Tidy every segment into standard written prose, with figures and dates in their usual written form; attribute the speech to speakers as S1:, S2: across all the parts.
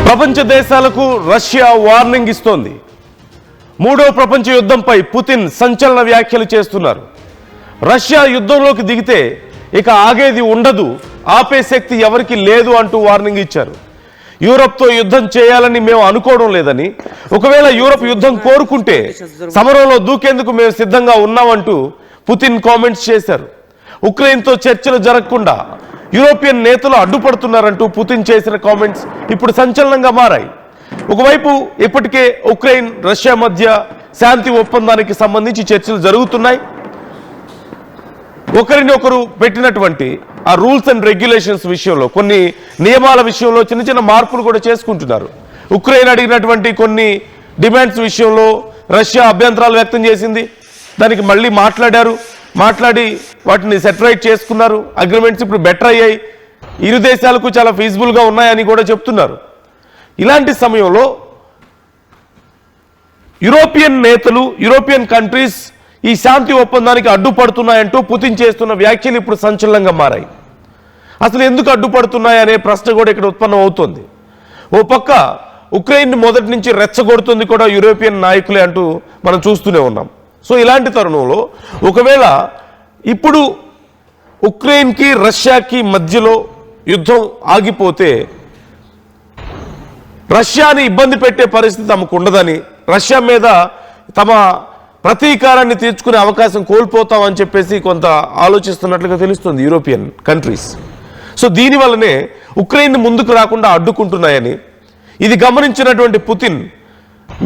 S1: ప్రపంచ దేశాలకు Russia warning ఇస్తోంది. మూడో ప్రపంచ యుద్ధంపై పుతిన్ సంచలన వ్యాఖ్యలు చేస్తున్నారు. రష్యా యుద్ధంలోకి దిగితే ఇక ఆగేది ఉండదు, ఆపే శక్తి ఎవరికి లేదు అంటూ వార్నింగ్ ఇచ్చారు. యూరప్తో యుద్ధం చేయాలని మేము అనుకోవడం లేదని, ఒకవేళ యూరప్ యుద్ధం కోరుకుంటే సమరంలో దూకేందుకు మేము సిద్ధంగా ఉన్నామంటూ పుతిన్ కామెంట్స్ చేశారు. ఉక్రెయిన్తో చర్చలు జరగకుండా యూరోపియన్ నేతలు అడ్డుపడుతున్నారంటూ పుతిన్ చేసిన కామెంట్స్ ఇప్పుడు సంచలనంగా మారాయి. ఒకవైపు ఇప్పటికే ఉక్రెయిన్ రష్యా మధ్య శాంతి ఒప్పందానికి సంబంధించి చర్చలు జరుగుతున్నాయి. ఒకరిని ఒకరు పెట్టినటువంటి ఆ రూల్స్ అండ్ రెగ్యులేషన్స్ విషయంలో, కొన్ని నియమాల విషయంలో చిన్న చిన్న మార్పులు కూడా చేసుకుంటున్నారు. ఉక్రెయిన్ అడిగినటువంటి కొన్ని డిమాండ్స్ విషయంలో రష్యా అభ్యంతరాలు వ్యక్తం చేసింది. దానికి మళ్ళీ మాట్లాడి వాటిని సెటరైట్ చేసుకున్నారు. అగ్రిమెంట్స్ ఇప్పుడు బెటర్ అయ్యాయి, ఇరు దేశాలకు చాలా ఫీజిబుల్గా ఉన్నాయని కూడా చెప్తున్నారు. ఇలాంటి సమయంలో యూరోపియన్ నేతలు, యూరోపియన్ కంట్రీస్ ఈ శాంతి ఒప్పందానికి అడ్డుపడుతున్నాయంటూ పుతిన్ చేస్తున్న వ్యాఖ్యలు ఇప్పుడు సంచలనంగా మారాయి. అసలు ఎందుకు అడ్డుపడుతున్నాయి అనే ప్రశ్న కూడా ఇక్కడ ఉత్పన్నం అవుతోంది. ఓ పక్క ఉక్రెయిన్ మొదటి నుంచి రెచ్చగొడుతుంది కూడా యూరోపియన్ నాయకులే అంటూ మనం చూస్తూనే ఉన్నాం. సో ఇలాంటి తరుణంలో ఒకవేళ ఇప్పుడు ఉక్రెయిన్కి రష్యాకి మధ్యలో యుద్ధం ఆగిపోతే రష్యాని ఇబ్బంది పెట్టే పరిస్థితి తమకు ఉండదని, రష్యా మీద తమ ప్రతీకారాన్ని తీర్చుకునే అవకాశం కోల్పోతామని చెప్పేసి కొంత ఆలోచిస్తున్నట్లుగా తెలుస్తుంది యూరోపియన్ కంట్రీస్. సో దీనివల్లనే ఉక్రెయిన్ ముందుకు రాకుండా అడ్డుకుంటున్నాయని, ఇది గమనించినటువంటి పుతిన్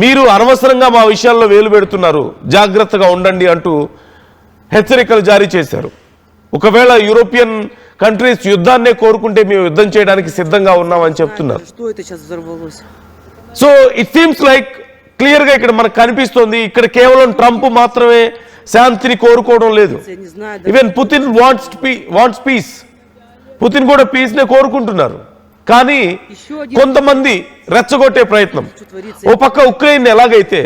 S1: మీరు అనవసరంగా మా విషయాల్లో వేలు పెడుతున్నారు, జాగ్రత్తగా ఉండండి అంటూ హెచ్చరికలు జారీ చేశారు. ఒకవేళ యూరోపియన్ కంట్రీస్ యుద్ధాన్నే కోరుకుంటే మేము యుద్ధం చేయడానికి సిద్ధంగా ఉన్నామని చెప్తున్నారు. సో ఇట్ సీమ్స్ లైక్ క్లియర్గా ఇక్కడ మనకు కనిపిస్తోంది, ఇక్కడ కేవలం ట్రంప్ మాత్రమే శాంతిని కోరుకోవడం లేదు. Even Putin wants peace. Putin కూడా పీస్నే కోరుకుంటున్నారు. కానీ కొంతమంది రెచ్చగొట్టే ప్రయత్నం, ఓ పక్క ఉక్రెయిన్ ఎలాగైతే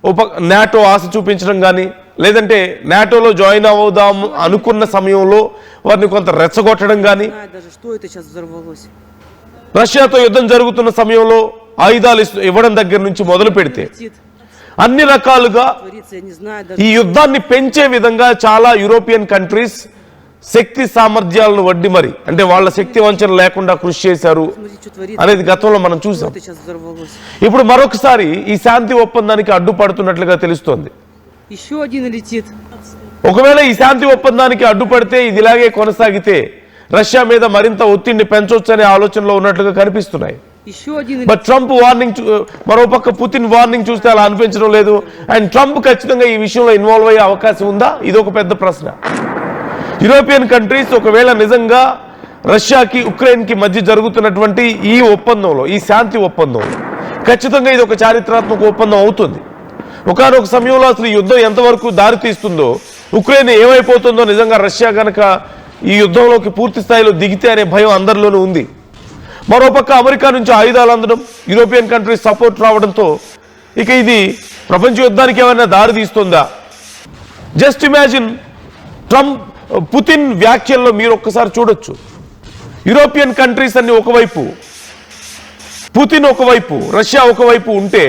S1: ఓ పక్క నాటో ఆశ చూపించడం కానీ, లేదంటే నాటోలో జాయిన్ అవుదాం అనుకున్న సమయంలో వారిని కొంత రెచ్చగొట్టడం కానీ, రష్యాతో యుద్ధం జరుగుతున్న సమయంలో ఆయుధాలు ఇవ్వడం దగ్గర నుంచి మొదలు పెడితే అన్ని రకాలుగా ఈ యుద్ధాన్ని పెంచే విధంగా చాలా యూరోపియన్ కంట్రీస్ శక్తి సామర్థ్యాలను వడ్డి మరి, అంటే వాళ్ళ శక్తి వంచన లేకుండా కృషి చేశారు అనేది గతంలో మనం చూసాం. ఇప్పుడు మరొకసారి ఈ శాంతి ఒప్పందానికి అడ్డుపడుతున్నట్లుగా తెలుస్తోంది. ఒకవేళ ఈ శాంతి ఒప్పందానికి అడ్డుపడితే ఇది ఇలాగే కొనసాగితే రష్యా మీద మరింత ఒత్తిడిని పెంచొచ్చనే ఆలోచనలో ఉన్నట్లుగా కనిపిస్తున్నాయి. బట్ ట్రంప్ వార్నింగ్, మరోపక్క పుతిన్ వార్నింగ్ చూస్తే అలా అనిపించడం లేదు. అండ్ ట్రంప్ ఖచ్చితంగా ఈ విషయంలో ఇన్వాల్వ్ అయ్యే అవకాశం ఉందా? ఇది ఒక పెద్ద ప్రశ్న. యూరోపియన్ కంట్రీస్ ఒకవేళ నిజంగా రష్యాకి ఉక్రెయిన్కి మధ్య జరుగుతున్నటువంటి ఈ ఒప్పందంలో, ఈ శాంతి ఒప్పందంలో ఖచ్చితంగా ఇది ఒక చారిత్రాత్మక ఒప్పందం అవుతుంది. ఒకానొక సమయంలో అసలు ఈ యుద్ధం ఎంతవరకు దారి తీస్తుందో, ఉక్రెయిన్ ఏమైపోతుందో నిజంగా రష్యా కనుక ఈ యుద్ధంలోకి పూర్తి స్థాయిలో దిగితే అనే భయం అందరిలోనూ ఉంది. మరోపక్క అమెరికా నుంచి ఆయుధాలు అందడం, యూరోపియన్ కంట్రీస్ సపోర్ట్ రావడంతో ఇక ఇది ప్రపంచ యుద్ధానికి ఏమైనా దారి తీస్తుందా? జస్ట్ ఇమాజిన్ పుతిన్ వ్యాఖ్యల్లో మీరు ఒక్కసారి చూడొచ్చు. యూరోపియన్ కంట్రీస్ అన్ని ఒకవైపు, పుతిన్ ఒకవైపు, రష్యా ఒకవైపు ఉంటే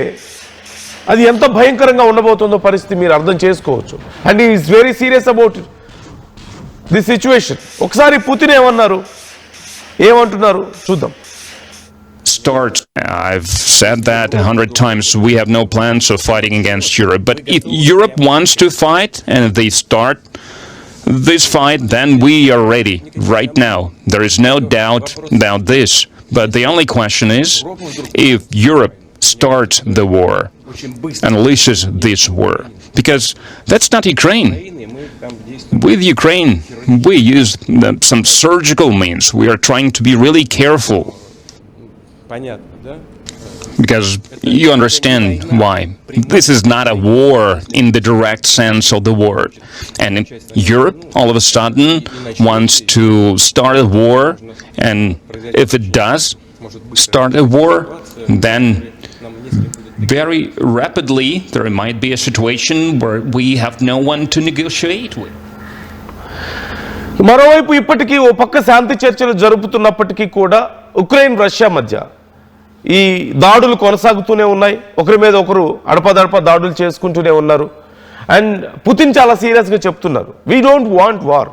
S1: అది ఎంత భయంకరంగా ఉండబోతుందో పరిస్థితి మీరు అర్థం చేసుకోవచ్చు. And is very serious about the situation. ఒకసారి పుతిన్ ఏమంటున్నారు చూద్దాం.
S2: I've said that 100 times. We have no plans of fighting against Europe. But if Europe wants to fight and they start this fight, then we are ready right now. There is no doubt about this. But the only question is, if Europe starts the war, unleashes this war, because that's not Ukraine. With Ukraine, we use some surgical means. We are trying to be really careful. Because you understand why. This is not a war in the direct sense of the word. And Europe, all of a sudden, wants to start a war. And if it does start a war, then very rapidly there might be a situation where we have no one to negotiate with.
S1: మరోవైపు ఇప్పటికీ ఓ పక్క శాంతి చర్చలు జరుపుతున్నప్పటికీ కూడా Ukraine Russia మధ్య ఈ దాడులు కొనసాగుతూనే ఉన్నాయి, ఒకరి మీద ఒకరు అడపదడప దాడులు చేసుకుంటూనే ఉన్నారు. అండ్ పుతిన్ చాలా సీరియస్గా చెప్తున్నారు, we don't want war,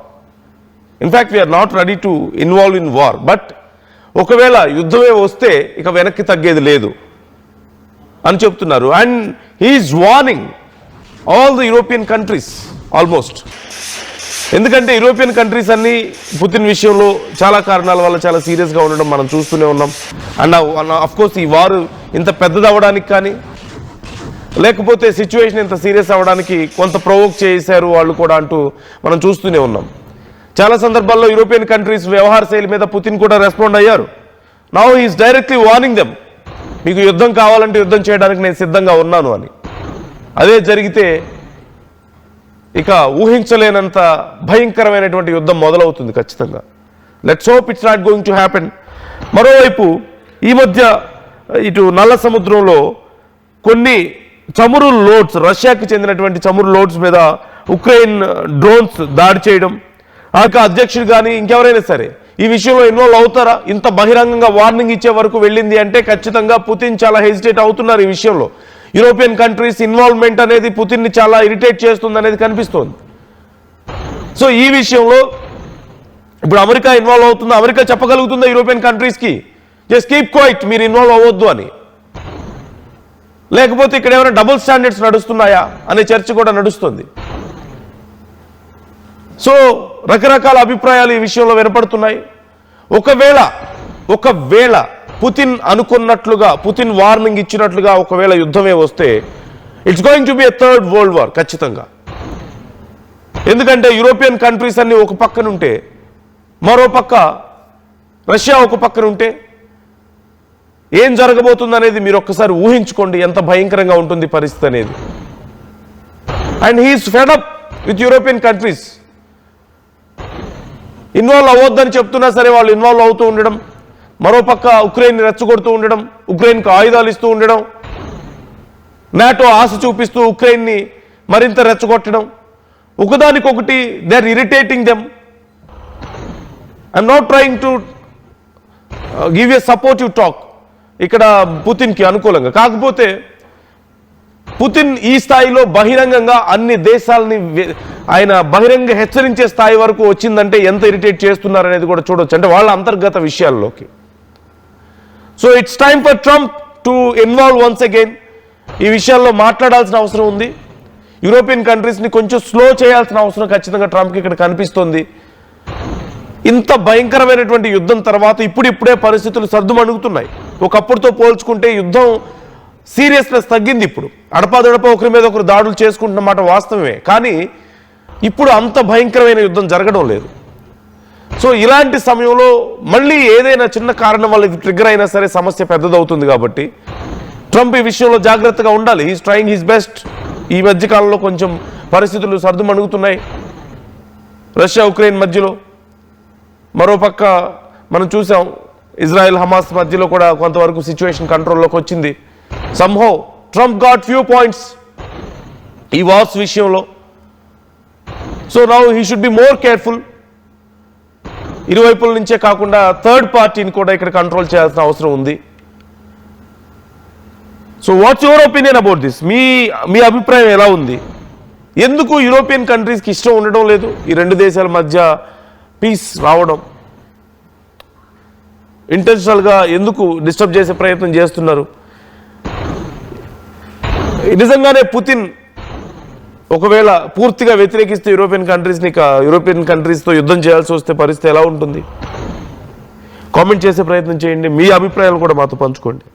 S1: in fact we are not ready to involve in war, but ఒకవేళ యుద్ధమే వస్తే ఇక వెనక్కి తగ్గేది లేదు అని చెప్తున్నారు. And he is warning all the European countries almost, ఎందుకంటే యూరోపియన్ కంట్రీస్ అన్ని పుతిన్ విషయంలో చాలా కారణాల వల్ల చాలా సీరియస్గా ఉండడం మనం చూస్తూనే ఉన్నాం. అండ్ అఫ్కోర్స్ ఈ వారు ఇంత పెద్దది అవ్వడానికి కానీ లేకపోతే సిచ్యువేషన్ ఇంత సీరియస్ అవ్వడానికి కొంత ప్రొవోక్ చేశారు వాళ్ళు కూడా అంటూ మనం చూస్తూనే ఉన్నాం. చాలా సందర్భాల్లో యూరోపియన్ కంట్రీస్ వ్యవహార శైలి మీద పుతిన్ కూడా రెస్పాండ్ అయ్యారు. Now he is directly warning them, మీకు యుద్ధం కావాలంటే యుద్ధం చేయడానికి నేను సిద్ధంగా ఉన్నాను అని. అదే జరిగితే ఇక ఊహించలేనంత భయంకరమైనటువంటి యుద్ధం మొదలవుతుంది ఖచ్చితంగా. Let's hope it's not going to happen. మరోవైపు ఈ మధ్య ఇటు నల్ల సముద్రంలో కొన్ని చమురు లోడ్స్, రష్యాకి చెందినటువంటి చమురు లోడ్స్ మీద ఉక్రెయిన్ డ్రోన్స్ దాడి చేయడం, ఆ అధ్యక్షుడు కానీ ఇంకెవరైనా సరే ఈ విషయంలో ఇన్వాల్వ్ అవుతారా? ఇంత బహిరంగంగా వార్నింగ్ ఇచ్చే వరకు వెళ్ళింది అంటే ఖచ్చితంగా పుతిన్ చాలా హెసిటేట్ అవుతున్నారు ఈ విషయంలో. యూరోపియన్ కంట్రీస్ ఇన్వాల్వ్మెంట్ అనేది పుతిన్ని చాలా ఇరిటేట్ చేస్తుంది అనేది కనిపిస్తోంది. సో ఈ విషయంలో ఇప్పుడు అమెరికా ఇన్వాల్వ్ అవుతుందా? అమెరికా చెప్పగలుగుతుందా యూరోపియన్ కంట్రీస్కి జస్ట్ కీప్ క్వైట్, మీరు ఇన్వాల్వ్ అవ్వద్దు అని? లేకపోతే ఇక్కడ ఏమైనా డబుల్ స్టాండర్డ్స్ నడుస్తున్నాయా అనే చర్చ కూడా నడుస్తుంది. సో రకరకాల అభిప్రాయాలు ఈ విషయంలో వినపడుతున్నాయి. ఒకవేళ పుతిన్ అనుకున్నట్లుగా, పుతిన్ వార్నింగ్ ఇచ్చినట్లుగా ఒకవేళ యుద్ధమే వస్తే it's going to be a third world war ఖచ్చితంగా. ఎందుకంటే యూరోపియన్ కంట్రీస్ అన్ని ఒక పక్కనుంటే, మరో పక్క రష్యా ఒక పక్కనుంటే ఏం జరగబోతుంది అనేది మీరు ఒక్కసారి ఊహించుకోండి, ఎంత భయంకరంగా ఉంటుంది పరిస్థితి అనేది. And he's fed up with European countries. Involve అవ్వద్దని చెప్తున్నా సరే వాళ్ళు ఇన్వాల్వ్ అవుతూ ఉండడం, మరోపక్క ఉక్రెయిన్ రెచ్చగొడుతూ ఉండడం, ఉక్రెయిన్కు ఆయుధాలు ఇస్తూ ఉండడం, నాటో ఆశ చూపిస్తూ ఉక్రెయిన్ని మరింత రెచ్చగొట్టడం, ఒకదానికొకటి they are irritating them. I'm not trying to give a supportive talk ఇక్కడ పుతిన్కి అనుకూలంగా. కాకపోతే పుతిన్ ఈ స్థాయిలో బహిరంగంగా అన్ని దేశాలని ఆయన బహిరంగ హెచ్చరించే స్థాయి వరకు వచ్చిందంటే ఎంత ఇరిటేట్ చేస్తున్నారనేది కూడా చూడొచ్చు, అంటే వాళ్ళ అంతర్గత విషయాల్లోకి. So it's time for Trump to involve once again. ఈ విషయాల్లో మాట్లాడాల్సిన అవసరం ఉంది. యూరోపియన్ కంట్రీస్ని కొంచెం స్లో చేయాల్సిన అవసరం ఖచ్చితంగా ట్రంప్కి ఇక్కడ కనిపిస్తోంది. ఇంత భయంకరమైనటువంటి యుద్ధం తర్వాత ఇప్పుడిప్పుడే పరిస్థితులు సర్దుమణుగుతున్నాయి. ఒకప్పుడుతో పోల్చుకుంటే యుద్ధం సీరియస్నెస్ తగ్గింది. ఇప్పుడు అడపాదడప ఒకరి మీద ఒకరు దాడులు చేసుకుంటున్న మాట వాస్తవమే, కానీ ఇప్పుడు అంత భయంకరమైన యుద్ధం జరగడం లేదు. సో ఇలాంటి సమయంలో మళ్ళీ ఏదైనా చిన్న కారణం వల్ల ట్రిగ్గర్ అయినా సరే సమస్య పెద్దదవుతుంది. కాబట్టి ట్రంప్ ఈ విషయంలో జాగ్రత్తగా ఉండాలి. He's trying his best. ఈ మధ్యకాలంలో కొంచెం పరిస్థితులు సర్దుమణుగుతున్నాయి రష్యా ఉక్రెయిన్ మధ్యలో. మరోపక్క మనం చూసాం ఇజ్రాయెల్ హమాస్ మధ్యలో కూడా కొంతవరకు సిచ్యువేషన్ కంట్రోల్లోకి వచ్చింది. Somehow Trump got few points ఈ వార్స్ విషయంలో. So now he should be more careful. ఇరువైపుల నుంచే కాకుండా థర్డ్ పార్టీని కూడా ఇక్కడ కంట్రోల్ చేయాల్సిన అవసరం ఉంది. So what's your opinion about this? మీ అభిప్రాయం ఎలా ఉంది? ఎందుకు యూరోపియన్ కంట్రీస్కి ఇష్టం ఉండడం లేదు ఈ రెండు దేశాల మధ్య పీస్ రావడం? ఇంటెన్షనల్గా ఎందుకు డిస్టర్బ్ చేసే ప్రయత్నం చేస్తున్నారు? నిజంగానే పుతిన్ ఒకవేళ పూర్తిగా వ్యతిరేకిస్తే యూరోపియన్ కంట్రీస్తో యుద్ధం చేయాల్సి వస్తే పరిస్థితి ఎలా ఉంటుంది? కామెంట్ చేసే ప్రయత్నం చేయండి. మీ అభిప్రాయాలు కూడా మాతో పంచుకోండి.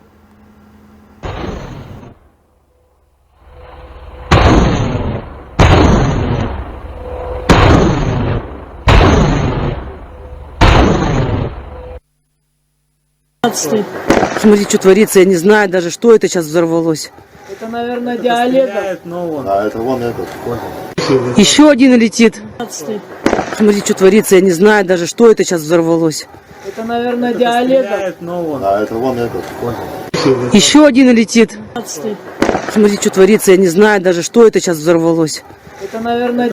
S3: Смотри, что творится, я не знаю даже, что это сейчас взорвалось.
S4: Это, наверное, диалект.
S5: А это вон этот, понял.
S3: Еще один летит. Смотри, что творится, я не знаю даже, что это сейчас взорвалось.
S4: Это, наверное, диалект.
S5: А это вон этот, понял.
S3: Еще один летит. Смотри, что творится, я не знаю даже, что это сейчас взорвалось.
S4: Это, наверное,